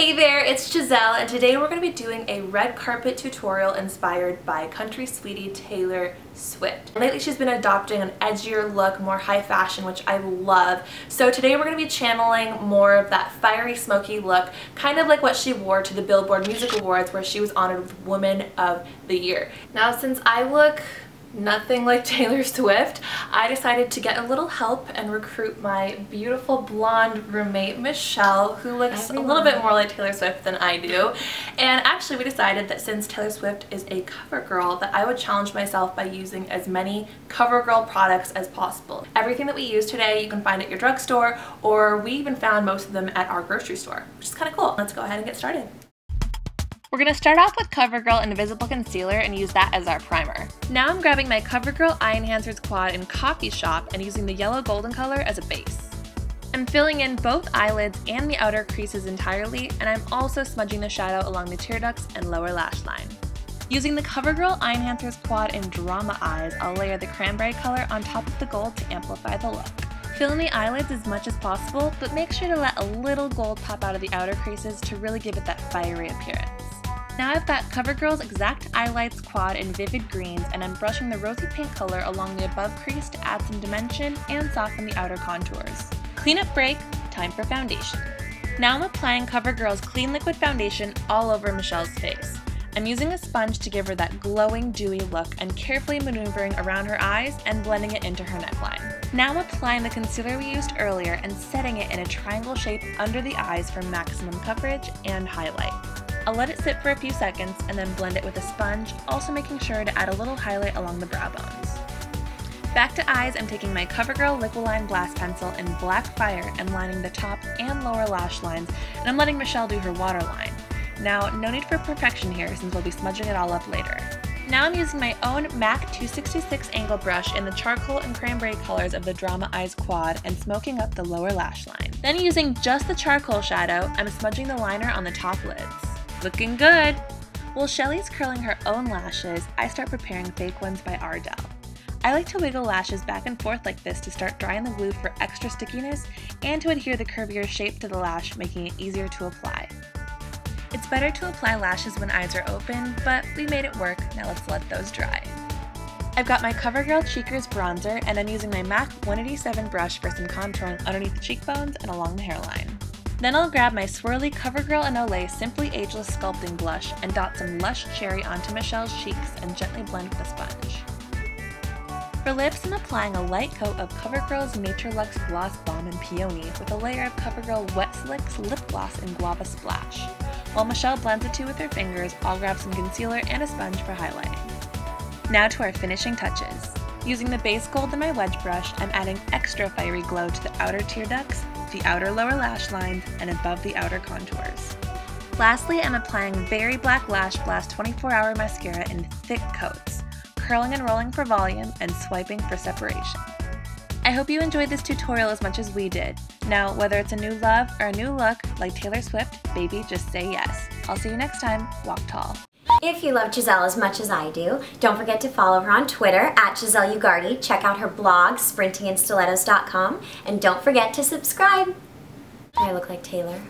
Hey there, it's Giselle, and today we're going to be doing a red carpet tutorial inspired by country sweetie Taylor Swift. Lately she's been adopting an edgier look, more high fashion, which I love. So today we're going to be channeling more of that fiery, smoky look, kind of like what she wore to the Billboard Music Awards where she was honored with Woman of the Year. Now, since I look nothing like Taylor Swift, I decided to get a little help and recruit my beautiful blonde roommate Michelle, who looks a little bit more like Taylor Swift than I do. And actually we decided that since Taylor Swift is a cover girl, that I would challenge myself by using as many COVERGIRL products as possible. Everything that we use today you can find at your drugstore, or we even found most of them at our grocery store, which is kind of cool. Let's go ahead and get started. We're going to start off with COVERGIRL Invisible Concealer and use that as our primer. Now I'm grabbing my COVERGIRL EyeEnhancers Quad in Coffe Shop and using the yellow golden color as a base. I'm filling in both eyelids and the outer creases entirely, and I'm also smudging the shadow along the tear ducts and lower lash line. Using the COVERGIRL EyeEnhancers Quad in Drama Eyes, I'll layer the cranberry color on top of the gold to amplify the look. Fill in the eyelids as much as possible, but make sure to let a little gold pop out of the outer creases to really give it that fiery appearance. Now I've got COVERGIRL's ExactEyelights Quad in vivid greens, and I'm brushing the rosy pink color along the above crease to add some dimension and soften the outer contours. Cleanup break, time for foundation. Now I'm applying COVERGIRL's Clean Liquid Foundation all over Michelle's face. I'm using a sponge to give her that glowing, dewy look and carefully maneuvering around her eyes and blending it into her neckline. Now I'm applying the concealer we used earlier and setting it in a triangle shape under the eyes for maximum coverage and highlight. I'll let it sit for a few seconds and then blend it with a sponge, also making sure to add a little highlight along the brow bones. Back to eyes, I'm taking my COVERGIRL LiquilineBlast Pencil in Black Fire and lining the top and lower lash lines, and I'm letting Michelle do her waterline. Now, no need for perfection here since we'll be smudging it all up later. Now I'm using my own MAC 266 angle brush in the charcoal and cranberry colors of the Drama Eyes Quad and smoking up the lower lash line. Then using just the charcoal shadow, I'm smudging the liner on the top lids. Looking good! While Shelly's curling her own lashes, I start preparing fake ones by Ardell. I like to wiggle lashes back and forth like this to start drying the glue for extra stickiness and to adhere the curvier shape to the lash, making it easier to apply. It's better to apply lashes when eyes are open, but we made it work. Now let's let those dry. I've got my COVERGIRL Cheekers bronzer, and I'm using my MAC 187 brush for some contouring underneath the cheekbones and along the hairline. Then I'll grab my swirly COVERGIRL and OLAY Simply Ageless Sculpting blush and dot some Lush Cherry onto Michelle's cheeks and gently blend with a sponge. For lips, I'm applying a light coat of COVERGIRL's Nature Luxe Gloss Balm in Peony with a layer of COVERGIRL Wet Slicks Lip Gloss in Guava Splash. While Michelle blends the two with her fingers, I'll grab some concealer and a sponge for highlighting. Now to our finishing touches. Using the base gold in my wedge brush, I'm adding extra fiery glow to the outer tear ducts, the outer lower lash lines, and above the outer contours. Lastly, I'm applying Very Black Lash Blast 24-Hour Mascara in thick coats, curling and rolling for volume and swiping for separation. I hope you enjoyed this tutorial as much as we did. Now, whether it's a new love or a new look like Taylor Swift, baby, just say yes. I'll see you next time. Walk tall. If you love Giselle as much as I do, don't forget to follow her on Twitter at Giselle Ugarte. Check out her blog, sprintinginstilettos.com, and don't forget to subscribe. Do I look like Taylor?